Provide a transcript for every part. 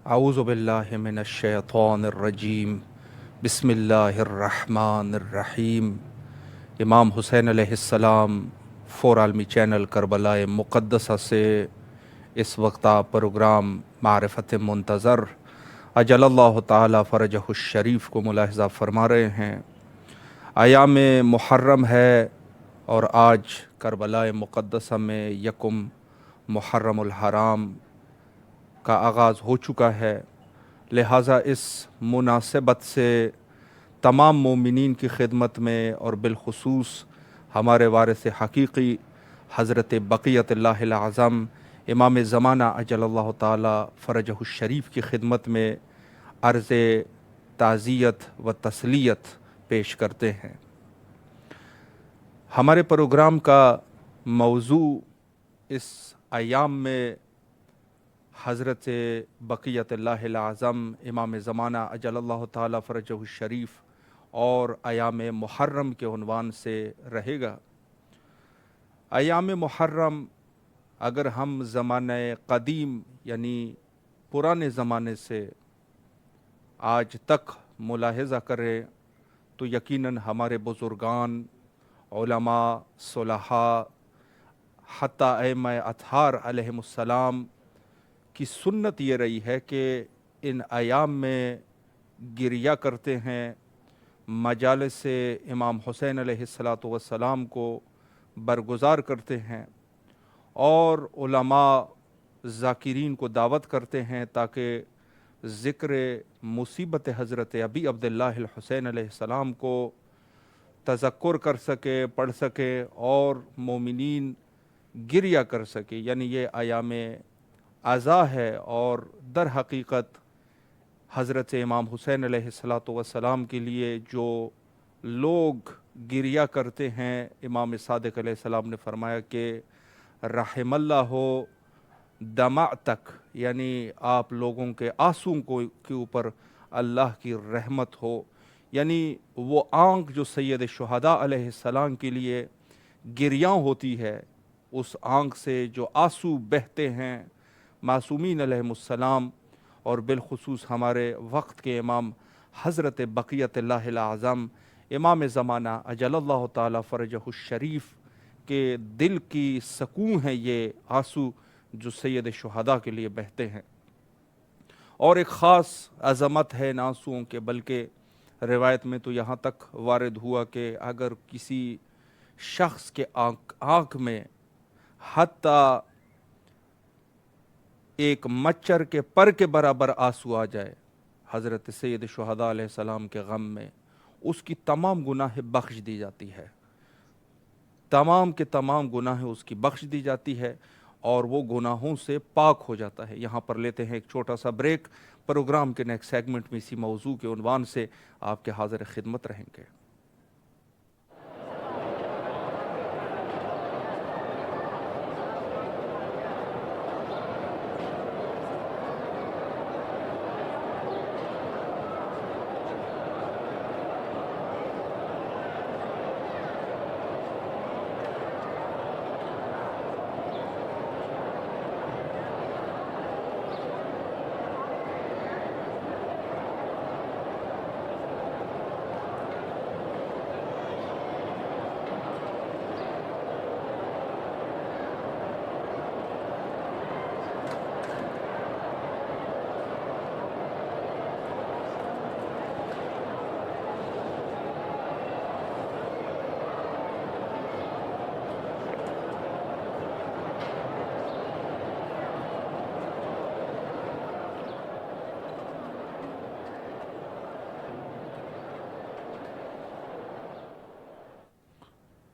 اعوذ باللہ من الشیطان الرجیم بسم اللہ الرحمن الرحیم۔ امام حسین علیہ السلام فور عالمی چینل کربلا مقدسہ سے اس وقت آپ پروگرام معرفت منتظر اجل اللہ تعالی فرجہ الشریف کو ملاحظہ فرما رہے ہیں۔ ایام محرم ہے اور آج کربلا مقدسہ میں یکم محرم الحرام کا آغاز ہو چکا ہے، لہٰذا اس مناسبت سے تمام مومنین کی خدمت میں اور بالخصوص ہمارے وارث حقیقی حضرت بقیت اللہ العظم امام زمانہ اجل اللہ تعالی فرجہ الشریف کی خدمت میں عرض تعزیت و تسلیت پیش کرتے ہیں۔ ہمارے پروگرام کا موضوع اس ایام میں حضرت بقیت اللہ العظم امام زمانہ اجل اللہ تعالی فرجہ الشریف اور ایام محرم کے عنوان سے رہے گا۔ ایام محرم اگر ہم زمانہ قدیم یعنی پرانے زمانے سے آج تک ملاحظہ کریں تو یقیناً ہمارے بزرگان، علماء، صلحاء، حتیٰ ائمہ اطہار علیہم السلام کی سنت یہ رہی ہے کہ ان ایام میں گریہ کرتے ہیں، مجالس امام حسین علیہ السلام کو برگزار کرتے ہیں اور علماء ذاکرین کو دعوت کرتے ہیں تاکہ ذکر مصیبت حضرت ابی عبداللہ الحسین علیہ السلام کو تذکر کر سکے، پڑھ سکے اور مومنین گریہ کر سکے۔ یعنی یہ ایام عزا ہے اور در حقیقت حضرت امام حسین علیہ السلام کے لیے جو لوگ گریہ کرتے ہیں، امام صادق علیہ السلام نے فرمایا کہ رحم اللہ ہو دمعتک، یعنی آپ لوگوں کے آنسوں کے اوپر اللہ کی رحمت ہو۔ یعنی وہ آنکھ جو سید شہداء علیہ السلام کے لیے گریاں ہوتی ہے، اس آنکھ سے جو آنسو بہتے ہیں معصومین علیہم السلام اور بالخصوص ہمارے وقت کے امام حضرت بقیت اللہ العظم امام زمانہ اجل اللہ تعالی فرجہ الشریف کے دل کی سکون ہے یہ آنسو جو سید شہداء کے لیے بہتے ہیں۔ اور ایک خاص عظمت ہے ان آنسوؤں کے، بلکہ روایت میں تو یہاں تک وارد ہوا کہ اگر کسی شخص کے آنکھ میں حتیٰ ایک مچھر کے پر کے برابر آنسو آ جائے حضرت سید شہداء علیہ السلام کے غم میں، اس کی تمام گناہ بخش دی جاتی ہے، تمام کے تمام گناہ اس کی بخش دی جاتی ہے اور وہ گناہوں سے پاک ہو جاتا ہے۔ یہاں پر لیتے ہیں ایک چھوٹا سا بریک، پروگرام کے نیکسٹ سیگمنٹ میں اسی موضوع کے عنوان سے آپ کے حاضر خدمت رہیں گے۔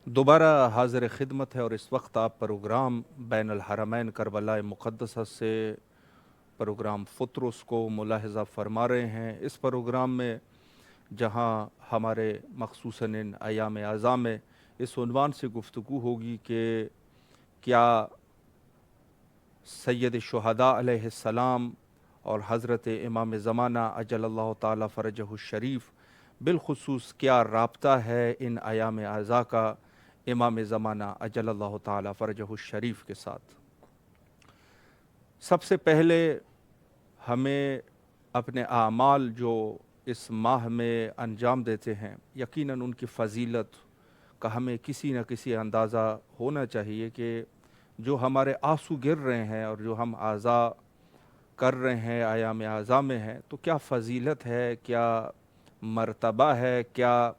دوبارہ حاضر خدمت ہے اور اس وقت آپ پروگرام بین الحرمین کربلا مقدسہ سے پروگرام فطرس کو ملاحظہ فرما رہے ہیں۔ اس پروگرام میں جہاں ہمارے مخصوصاً ان ایام اعزاء میں اس عنوان سے گفتگو ہوگی کہ کیا سید شہداء علیہ السلام اور حضرت امام زمانہ اجل اللہ تعالی فرجہ الشریف بالخصوص کیا رابطہ ہے ان ایام اعزاء کا امام زمانہ اجل اللہ تعالی فرجہ الشریف کے ساتھ۔ سب سے پہلے ہمیں اپنے اعمال جو اس ماہ میں انجام دیتے ہیں یقیناً ان کی فضیلت کا ہمیں کسی نہ کسی اندازہ ہونا چاہیے کہ جو ہمارے آنسو گر رہے ہیں اور جو ہم اعضاء کر رہے ہیں ایام اعضاء میں ہیں تو کیا فضیلت ہے، کیا مرتبہ ہے، کیا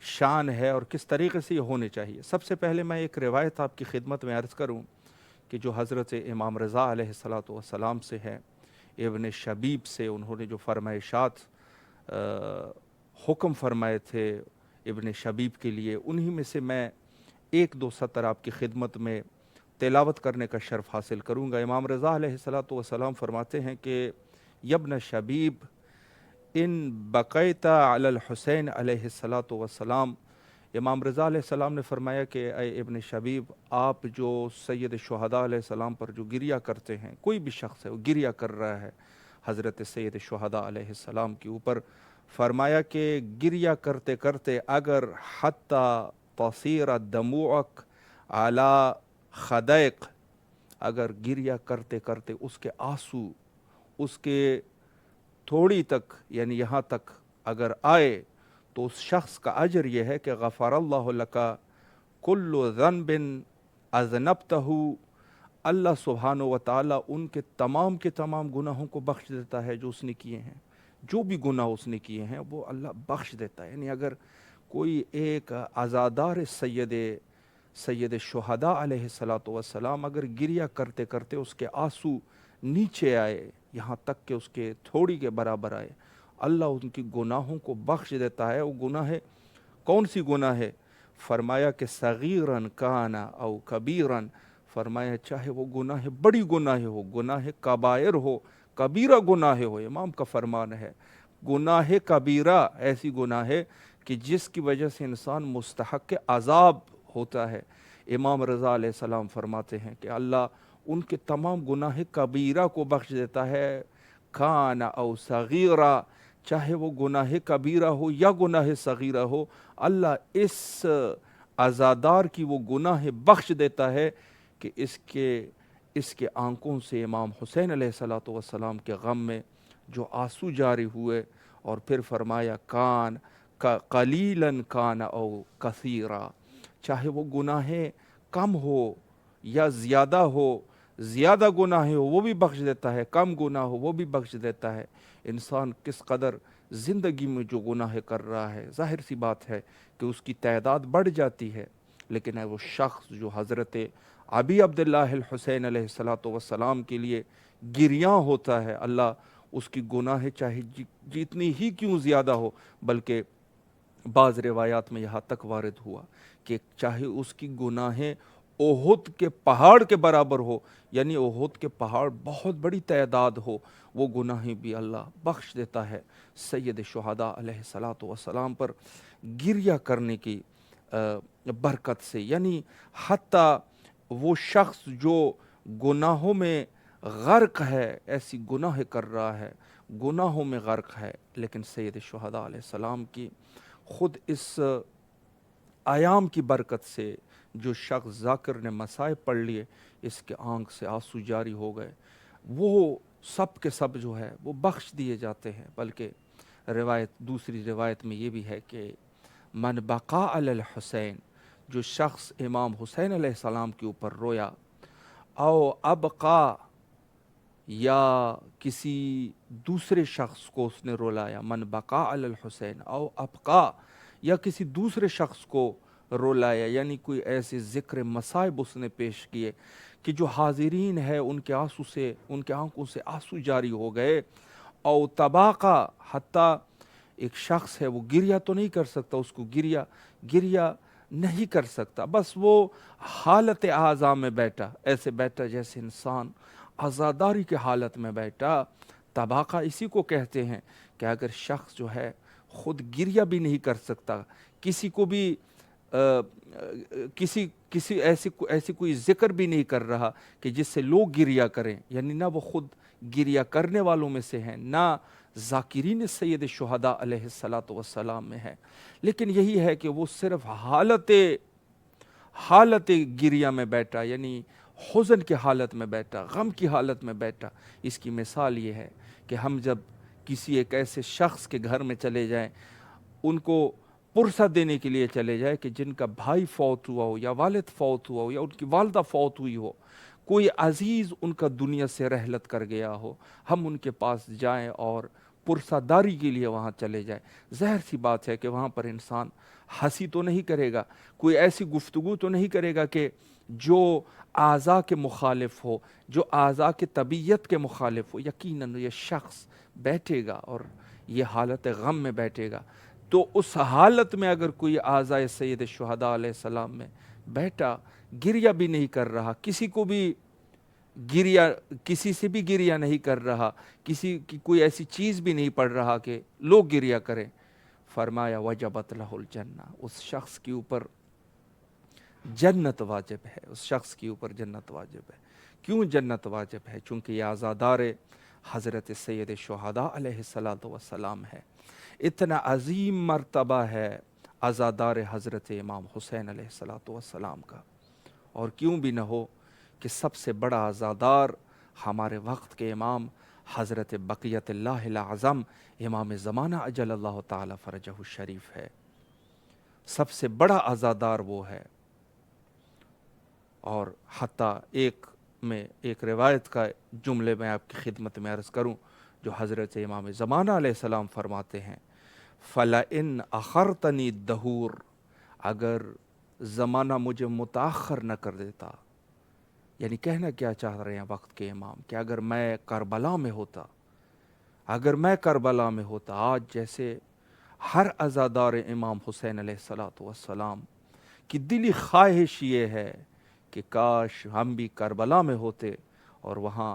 شان ہے اور کس طریقے سے یہ ہونے چاہیے۔ سب سے پہلے میں ایک روایت آپ کی خدمت میں عرض کروں کہ جو حضرت امام رضا علیہ السلام سے ہے، ابن شبیب سے انہوں نے جو فرمائشات حکم فرمائے تھے ابن شبیب کے لیے، انہی میں سے میں ایک دو سطر آپ کی خدمت میں تلاوت کرنے کا شرف حاصل کروں گا۔ امام رضا علیہ السلام فرماتے ہیں کہ یبن شبیب ان بقیت علی الحسین علیہ السلام، امام رضا علیہ السلام نے فرمایا کہ اے ابن شبیب، آپ جو سید شہداء علیہ السلام پر جو گریہ کرتے ہیں، کوئی بھی شخص ہے وہ گریہ کر رہا ہے حضرت سید شہداء علیہ السلام کے اوپر، فرمایا کہ گریہ کرتے کرتے اگر حتی تصیر دموعک علی خدیق، اگر گریہ کرتے کرتے اس کے آنسو اس کے تھوڑی تک یعنی یہاں تک اگر آئے تو اس شخص کا اجر یہ ہے کہ غفر اللہ لکا کل ذنب اذنبتہ، اللہ سبحانہ و تعالیٰ ان کے تمام گناہوں کو بخش دیتا ہے جو اس نے کیے ہیں، جو بھی گناہ اس نے کیے ہیں وہ اللہ بخش دیتا ہے۔ یعنی اگر کوئی ایک عزادار سید شہداء علیہ السلام اگر گریہ کرتے کرتے اس کے آنسو نیچے آئے یہاں تک کہ اس کے تھوڑی کے برابر آئے، اللہ ان کی گناہوں کو بخش دیتا ہے۔ وہ گناہ کون سی گناہ ہے؟ فرمایا کہ صغیراً کان او کبیراً، فرمایا چاہے وہ گناہ بڑی گناہ ہو، گناہ کبائر ہو، کبیرہ گناہ ہو، امام کا فرمان ہے گناہ کبیرہ ایسی گناہ ہے کہ جس کی وجہ سے انسان مستحق عذاب ہوتا ہے، امام رضا علیہ السلام فرماتے ہیں کہ اللہ ان کے تمام گناہ کبیرہ کو بخش دیتا ہے، کان او صغیرہ، چاہے وہ گناہ کبیرہ ہو یا گناہ صغیرہ ہو، اللہ اس عزادار کی وہ گناہ بخش دیتا ہے کہ اس کے آنکھوں سے امام حسین علیہ السلام کے غم میں جو آنسو جاری ہوئے، اور پھر فرمایا کان قلیلاً کان او کثیرا، چاہے وہ گناہ کم ہو یا زیادہ ہو، زیادہ گناہ ہو وہ بھی بخش دیتا ہے، کم گناہ ہو وہ بھی بخش دیتا ہے۔ انسان کس قدر زندگی میں جو گناہ کر رہا ہے، ظاہر سی بات ہے کہ اس کی تعداد بڑھ جاتی ہے، لیکن ہے وہ شخص جو حضرت ابی عبداللہ الحسین علیہ السلام کے لیے گریاں ہوتا ہے، اللہ اس کی گناہ چاہے جتنی ہی کیوں زیادہ ہو، بلکہ بعض روایات میں یہاں تک وارد ہوا کہ چاہے اس کی گناہیں احد کے پہاڑ کے برابر ہو، یعنی احد کے پہاڑ بہت بڑی تعداد ہو، وہ گناہیں بھی اللہ بخش دیتا ہے سید شہداء علیہ السلام پر گریہ کرنے کی برکت سے۔ یعنی حتیٰ وہ شخص جو گناہوں میں غرق ہے، ایسی گناہ کر رہا ہے، گناہوں میں غرق ہے، لیکن سید شہداء علیہ السلام کی خود اس ایام کی برکت سے جو شخص ذاکر نے مصائب پڑھ لیے، اس کے آنکھ سے آنسو جاری ہو گئے، وہ سب کے سب جو ہے وہ بخش دیے جاتے ہیں۔ بلکہ دوسری روایت میں یہ بھی ہے کہ من بقا علی الحسین، جو شخص امام حسین علیہ السلام کے اوپر رویا، او ابقا، یا کسی دوسرے شخص کو اس نے رلایا، من بقا علی الحسین او ابقا، یا کسی دوسرے شخص کو رلایا، یعنی کوئی ایسے ذکر مصائب اس نے پیش کیے کہ جو حاضرین ہے ان کے آنکھوں سے آنسو جاری ہو گئے، او تباقا، حتیٰ ایک شخص ہے وہ گریہ تو نہیں کر سکتا، اس کو گریہ نہیں کر سکتا، بس وہ حالت اعضاء میں بیٹھا، ایسے بیٹھا جیسے انسان عزاداری کے حالت میں بیٹھا۔ تباقا اسی کو کہتے ہیں کہ اگر شخص جو ہے خود گریہ بھی نہیں کر سکتا، کسی کو بھی کسی ایسی کوئی ذکر بھی نہیں کر رہا کہ جس سے لوگ گریہ کریں، یعنی نہ وہ خود گریہ کرنے والوں میں سے ہیں، نہ ذاکرین سید شہداء علیہ السلام میں ہے، لیکن یہی ہے کہ وہ صرف حالت گریہ میں بیٹھا، یعنی حزن کی حالت میں بیٹھا، غم کی حالت میں بیٹھا۔ اس کی مثال یہ ہے کہ ہم جب کسی ایک ایسے شخص کے گھر میں چلے جائیں، ان کو پرسہ دینے کے لیے چلے جائیں کہ جن کا بھائی فوت ہوا ہو یا والد فوت ہوا ہو یا ان کی والدہ فوت ہوئی ہو، کوئی عزیز ان کا دنیا سے رحلت کر گیا ہو، ہم ان کے پاس جائیں اور پرسہ داری کے لیے وہاں چلے جائیں، ظاہر سی بات ہے کہ وہاں پر انسان ہنسی تو نہیں کرے گا، کوئی ایسی گفتگو تو نہیں کرے گا کہ جو اعضاء کے مخالف ہو، جو اعضاء کے طبیعت کے مخالف ہو۔ یقیناً یہ شخص بیٹھے گا اور یہ حالت غم میں بیٹھے گا، تو اس حالت میں اگر کوئی اعضاء سید الشہداء علیہ السلام میں بیٹھا، گریہ بھی نہیں کر رہا، کسی کو بھی گریہ، کسی سے بھی گریہ نہیں کر رہا، کسی کی کوئی ایسی چیز بھی نہیں پڑ رہا کہ لوگ گریہ کریں، فرمایا وجبت لہ الجنہ، اس شخص کے اوپر جنت واجب ہے، اس شخص کے اوپر جنت واجب ہے۔ کیوں جنت واجب ہے؟ چونکہ یہ عزادار حضرت سید شہداء علیہ السلام ہے۔ اتنا عظیم مرتبہ ہے عزادار حضرت امام حسین علیہ السلام کا، اور کیوں بھی نہ ہو کہ سب سے بڑا عزادار ہمارے وقت کے امام حضرت بقیت اللہ الاعظم امام زمانہ اجل اللہ تعالی فرجہ الشریف ہے، سب سے بڑا عزادار وہ ہے۔ اور حتیٰ ایک روایت کا جملے میں آپ کی خدمت میں عرض کروں، جو حضرت امام زمانہ علیہ السلام فرماتے ہیں، فَلَئِنْ أَخَرْتَنِي الدَّهُورُ، اگر زمانہ مجھے متاخر نہ کر دیتا، یعنی کہنا کیا چاہ رہے ہیں وقت کے امام، کہ اگر میں کربلا میں ہوتا، اگر میں کربلا میں ہوتا، آج جیسے ہر عزادار امام حسین علیہ السلام کی دلی خواہش یہ ہے کہ کاش ہم بھی کربلا میں ہوتے اور وہاں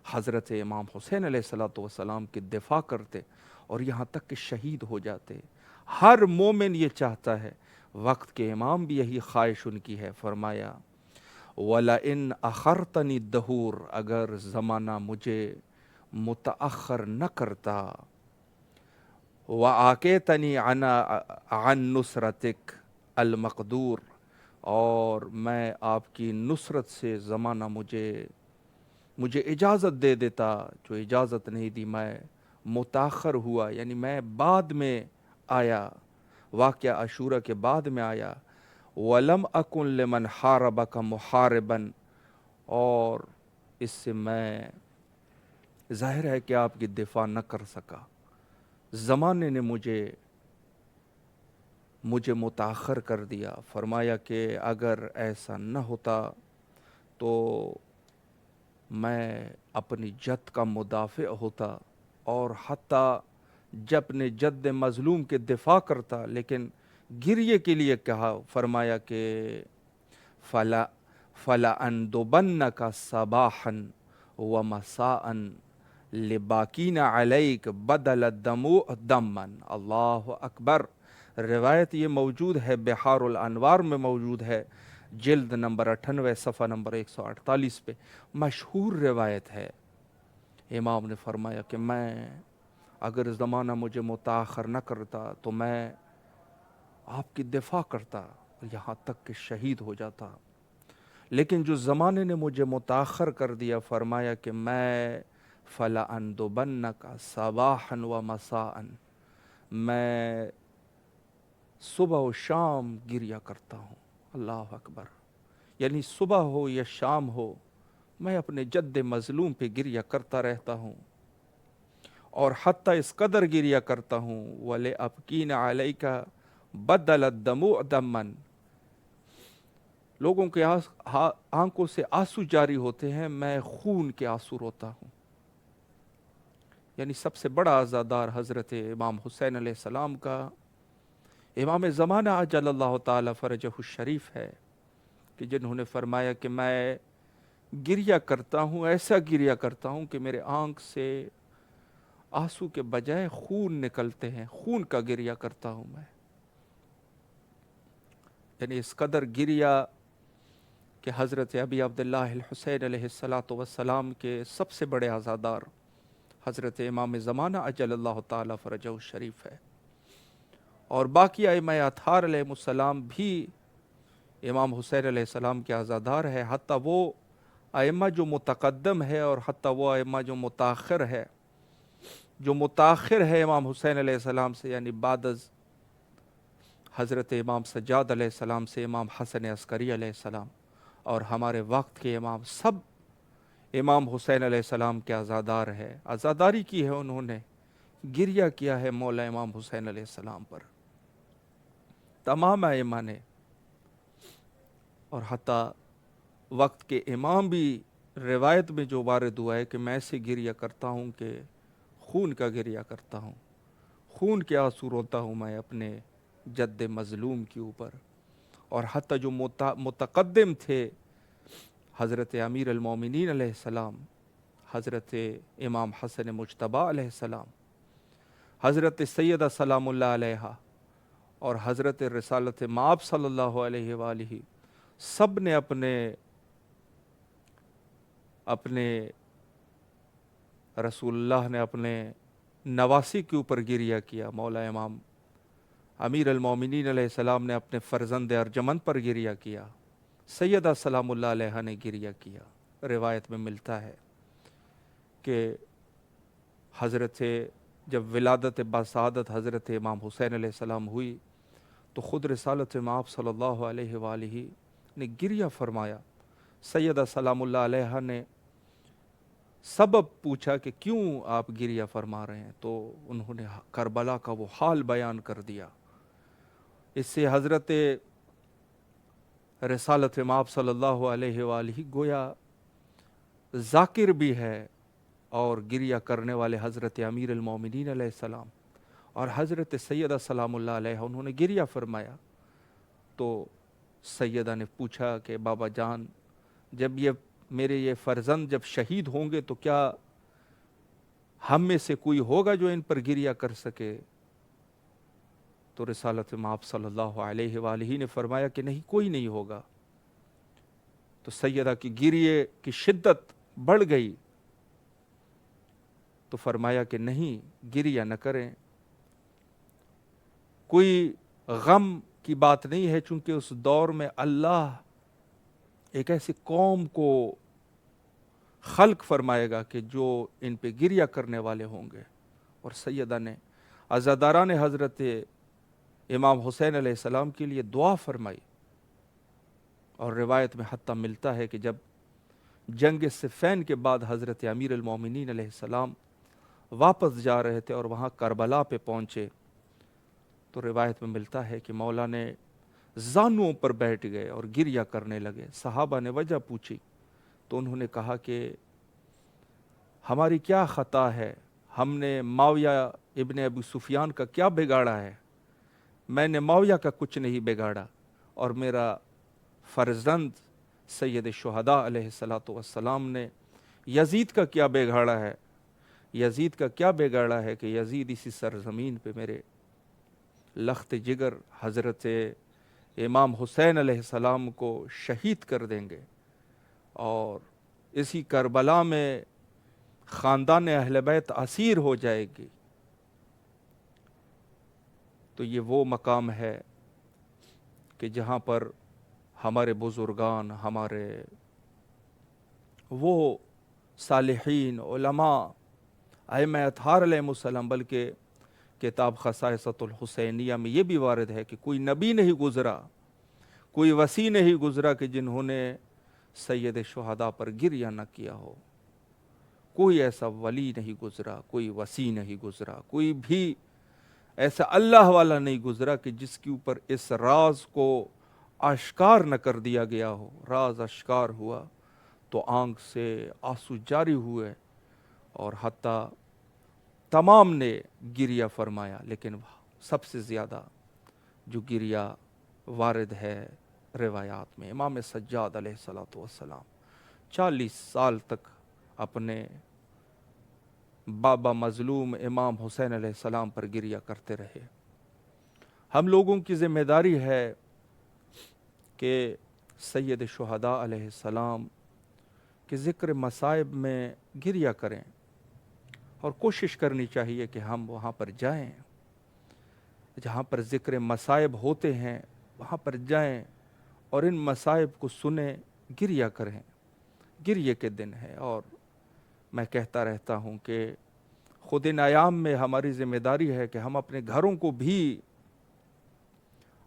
حضرت امام حسین علیہ السلام کی دفاع کرتے اور یہاں تک کہ شہید ہو جاتے۔ ہر مومن یہ چاہتا ہے، وقت کے امام بھی یہی خواہش ان کی ہے۔ فرمایا وَلَئِنْ أَخَرْتَنِي الدَّهُورُ، اگر زمانہ مجھے متاخر نہ کرتا، وَآكَيْتَنِي عَنْ نُصْرَتِكَ الْمَقْدُورُ، اور میں آپ کی نصرت سے زمانہ مجھے اجازت دے دیتا، جو اجازت نہیں دی، میں متاخر ہوا، یعنی میں بعد میں آیا، واقعہ عاشورہ کے بعد میں آیا۔ وَلَمْ أَكُنْ لِمَنْ حَارَبَكَ مُحَارِبًا، اور اس سے میں ظاہر ہے کہ آپ کی دفاع نہ کر سکا، زمانے نے مجھے متاخر کر دیا۔ فرمایا کہ اگر ایسا نہ ہوتا تو میں اپنی جد کا مدافع ہوتا اور حتیٰ جب اپنے جد مظلوم کے دفاع کرتا، لیکن گریے کے لیے کہا۔ فرمایا کہ فَلَأَنْدُبَنَّكَ صَبَاحًا وَمَسَاءً لِبَاكِينَ عَلَيْكَ بَدَلَ الدَّمُوعِ دَمًّا۔ اللہ اکبر۔ روایت یہ موجود ہے، بحار الانوار میں موجود ہے، جلد نمبر 98 صفحہ نمبر 148 پہ مشہور روایت ہے۔ امام نے فرمایا کہ میں اگر زمانہ مجھے متاخر نہ کرتا تو میں آپ کی دفاع کرتا یہاں تک کہ شہید ہو جاتا، لیکن جو زمانے نے مجھے متاخر کر دیا، فرمایا کہ میں فَلَأَنْدُبَنَّكَ صَبَاحًا وَمَسَاءً، میں صبح و شام گریہ کرتا ہوں۔ اللہ اکبر۔ یعنی صبح ہو یا شام ہو، میں اپنے جد مظلوم پہ گریہ کرتا رہتا ہوں، اور حتیٰ اس قدر گریہ کرتا ہوں وَلِأَبْكِينَ عَلَيْكَ بَدَلَ الدَّمُوعِ دَمًّا، لوگوں کے آنکھوں سے آنسو جاری ہوتے ہیں، میں خون کے آنسو روتا ہوں۔ یعنی سب سے بڑا عزادار حضرت امام حسین علیہ السلام کا امام زمانہ اجل اللہ تعالی فرجہ الشریف ہے، کہ جنہوں نے فرمایا کہ میں گریہ کرتا ہوں، ایسا گریہ کرتا ہوں کہ میرے آنکھ سے آنسو کے بجائے خون نکلتے ہیں، خون کا گریہ کرتا ہوں میں۔ یعنی اس قدر گریہ کہ حضرت ابی عبداللہ الحسین علیہ السلام کے سب سے بڑے عزادار حضرت امام زمانہ اجل اللہ تعالی فرجہ الشریف ہے، اور باقی ائمہ اطہار علیہ السلام بھی امام حسین علیہ السلام کے عزادار ہے، حتیٰ وہ ائمہ جو متقدم ہے اور حتیٰ وہ ائمہ جو متاخر ہے، جو متاخر ہے امام حسین علیہ السلام سے، یعنی بعد از حضرت امام سجاد علیہ السلام سے امام حسن عسکری علیہ السلام، اور ہمارے وقت کے امام سب امام حسین علیہ السلام کے عزادار ہے، عزاداری کی ہے انہوں نے، گریہ کیا ہے مولا امام حسین علیہ السلام پر، تمام ائمہ نے، اور حتیٰ وقت کے امام بھی روایت میں جو وارد ہوا ہے کہ میں ایسے گریہ کرتا ہوں کہ خون کا گریہ کرتا ہوں، خون کے آنسو روتا ہوں میں اپنے جد مظلوم کے اوپر۔ اور حتیٰ جو متقدم تھے حضرت امیر المومنین علیہ السلام، حضرت امام حسن مجتبیٰ علیہ السلام، حضرت سیدہ سلام اللہ علیہا، اور حضرت رسالت مآب صلی اللہ علیہ وآلہ، سب نے اپنے رسول اللہ نے اپنے نواسی کے اوپر گریہ کیا، مولا امام امیر المومنین علیہ السلام نے اپنے فرزند ارجمند پر گریہ کیا، سیدہ سلام اللہ علیہ نے گریہ کیا۔ روایت میں ملتا ہے کہ حضرت جب ولادت باسعادت حضرت امام حسین علیہ السلام ہوئی تو خود رسالت مآب صلی اللہ علیہ وآلہ نے گریہ فرمایا۔ سیدہ سلام اللہ علیہ نے سبب پوچھا کہ کیوں آپ گریہ فرما رہے ہیں، تو انہوں نے کربلا کا وہ حال بیان کر دیا۔ اس سے حضرت رسالت مآب صلی اللہ علیہ وآلہ گویا ذاکر بھی ہے، اور گریہ کرنے والے حضرت امیر المومنین علیہ السلام اور حضرت سیدہ سلام اللہ علیہ، انہوں نے گریہ فرمایا۔ تو سیدہ نے پوچھا کہ بابا جان، جب میرے یہ فرزند جب شہید ہوں گے تو کیا ہم میں سے کوئی ہوگا جو ان پر گریہ کر سکے؟ تو رسالت مآب صلی اللہ علیہ وآلہ نے فرمایا کہ نہیں، کوئی نہیں ہوگا۔ تو سیدہ کی گریہ کی شدت بڑھ گئی، تو فرمایا کہ نہیں، گریہ نہ کریں، کوئی غم کی بات نہیں ہے، چونکہ اس دور میں اللہ ایک ایسی قوم کو خلق فرمائے گا کہ جو ان پہ گریہ کرنے والے ہوں گے۔ اور سیدہ نے عزاداران حضرت امام حسین علیہ السلام کے لیے دعا فرمائی، اور روایت میں حتیٰ ملتا ہے کہ جب جنگ صفین کے بعد حضرت امیر المومنین علیہ السلام واپس جا رہے تھے اور وہاں کربلا پہ پہنچے، تو روایت میں ملتا ہے کہ مولا نے زانوں پر بیٹھ گئے اور گریہ کرنے لگے۔ صحابہ نے وجہ پوچھی تو انہوں نے کہا کہ ہماری کیا خطا ہے، ہم نے معاویہ ابن ابو سفیان کا کیا بگاڑا ہے؟ میں نے معاویہ کا کچھ نہیں بگاڑا، اور میرا فرزند سید الشہداء علیہ السلام نے یزید کا کیا بگاڑا ہے؟ یزید کا کیا بگاڑا ہے کہ یزید اسی سرزمین پہ میرے لخت جگر حضرت امام حسین علیہ السلام کو شہید کر دیں گے، اور اسی کربلا میں خاندان اہل بیت اسیر ہو جائے گی۔ تو یہ وہ مقام ہے کہ جہاں پر ہمارے بزرگان، ہمارے وہ صالحین، علماء، ائمہ اطہار علیہ السلام، بلکہ کتاب خصائصۃ الحسینیہ میں یہ بھی وارد ہے کہ کوئی نبی نہیں گزرا، کوئی وصی نہیں گزرا کہ جنہوں نے سید شہداء پر گریہ نہ کیا ہو، کوئی ایسا ولی نہیں گزرا، کوئی وصی نہیں گزرا، کوئی بھی ایسا اللہ والا نہیں گزرا کہ جس کے اوپر اس راز کو اشکار نہ کر دیا گیا ہو۔ راز اشکار ہوا تو آنکھ سے آنسو جاری ہوئے، اور حتیٰ تمام نے گریہ فرمایا، لیکن سب سے زیادہ جو گریہ وارد ہے روایات میں، امام سجاد علیہ السلام 40 سال تک اپنے بابا مظلوم امام حسین علیہ السلام پر گریہ کرتے رہے۔ ہم لوگوں کی ذمہ داری ہے کہ سید شہداء علیہ السلام کے ذکر مصائب میں گریہ کریں، اور کوشش کرنی چاہیے کہ ہم وہاں پر جائیں، جہاں پر ذکر مصائب ہوتے ہیں وہاں پر جائیں، اور ان مصائب کو سنیں، گریہ کریں۔ گریہ کے دن ہے، اور میں کہتا رہتا ہوں کہ خود ان ایام میں ہماری ذمہ داری ہے کہ ہم اپنے گھروں کو بھی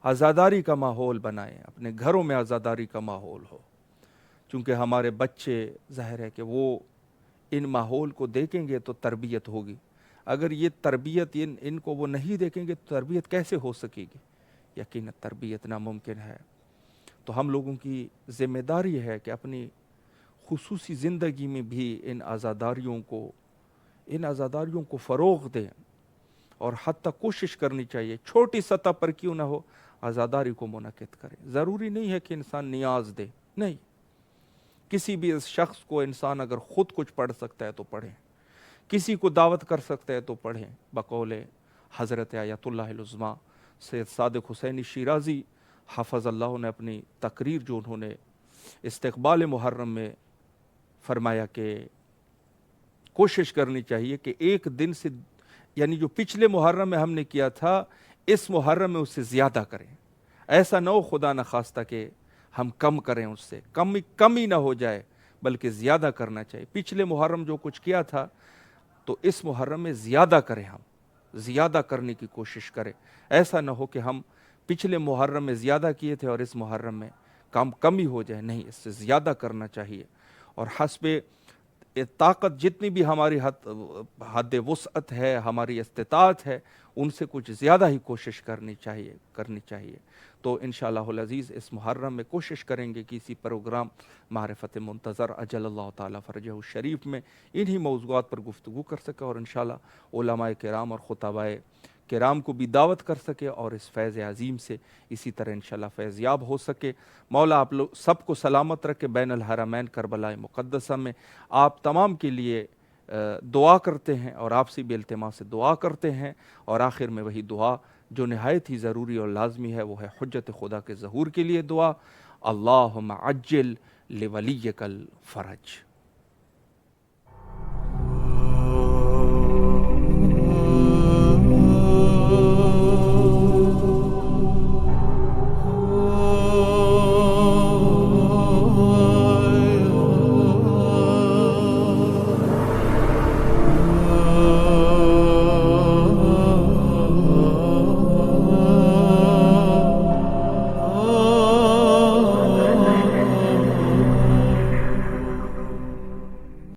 آزاداری کا ماحول بنائیں، اپنے گھروں میں آزاداری کا ماحول ہو، چونکہ ہمارے بچے ظاہر ہے کہ وہ ان ماحول کو دیکھیں گے تو تربیت ہوگی۔ اگر یہ تربیت ان کو وہ نہیں دیکھیں گے تو تربیت کیسے ہو سکے گی؟ یقیناً تربیت ناممکن ہے۔ تو ہم لوگوں کی ذمہ داری ہے کہ اپنی خصوصی زندگی میں بھی ان آزاداریوں کو فروغ دیں، اور حتیٰ کوشش کرنی چاہیے چھوٹی سطح پر کیوں نہ ہو آزاداری کو منعقد کریں۔ ضروری نہیں ہے کہ انسان نیاز دے، نہیں، کسی بھی اس شخص کو انسان اگر خود کچھ پڑھ سکتا ہے تو پڑھیں، کسی کو دعوت کر سکتا ہے تو پڑھیں۔ بقول حضرت آیت اللہ العظمیٰ سید صادق حسینی شیرازی حفظ اللہ نے اپنی تقریر جو انہوں نے استقبال محرم میں فرمایا کہ کوشش کرنی چاہیے کہ ایک دن سے، یعنی جو پچھلے محرم میں ہم نے کیا تھا اس محرم میں اس سے زیادہ کریں۔ ایسا نہ ہو خدا نخواستہ کہ ہم کم کریں، اس سے کمی نہ ہو جائے بلکہ زیادہ کرنا چاہیے۔ پچھلے محرم جو کچھ کیا تھا تو اس محرم میں زیادہ کریں، ہم زیادہ کرنے کی کوشش کریں۔ ایسا نہ ہو کہ ہم پچھلے محرم میں زیادہ کیے تھے اور اس محرم میں کمی ہو جائے، نہیں، اس سے زیادہ کرنا چاہیے۔ اور حسب طاقت جتنی بھی ہماری حد وسعت ہے، ہماری استطاعت ہے، ان سے کچھ زیادہ ہی کوشش کرنی چاہیے۔ تو انشاءاللہ العزیز اس محرم میں کوشش کریں گے کہ اسی پروگرام معرفت منتظر اجل اللہ تعالیٰ فرجہ الشریف میں انہی موضوعات پر گفتگو کر سکے، اور انشاءاللہ علماء کرام اور خطباء کرام کو بھی دعوت کر سکے، اور اس فیض عظیم سے اسی طرح انشاءاللہ فیضیاب ہو سکے۔ مولا آپ لوگ سب کو سلامت رکھے۔ بین الحرمین کربلا مقدسہ میں آپ تمام کے لیے دعا کرتے ہیں، اور آپ سے بھی التماس سے دعا کرتے ہیں، اور آخر میں وہی دعا جو نہایت ہی ضروری اور لازمی ہے، وہ ہے حجت خدا کے ظہور کے لیے دعا۔ اللہم عجل لولیک الفرج۔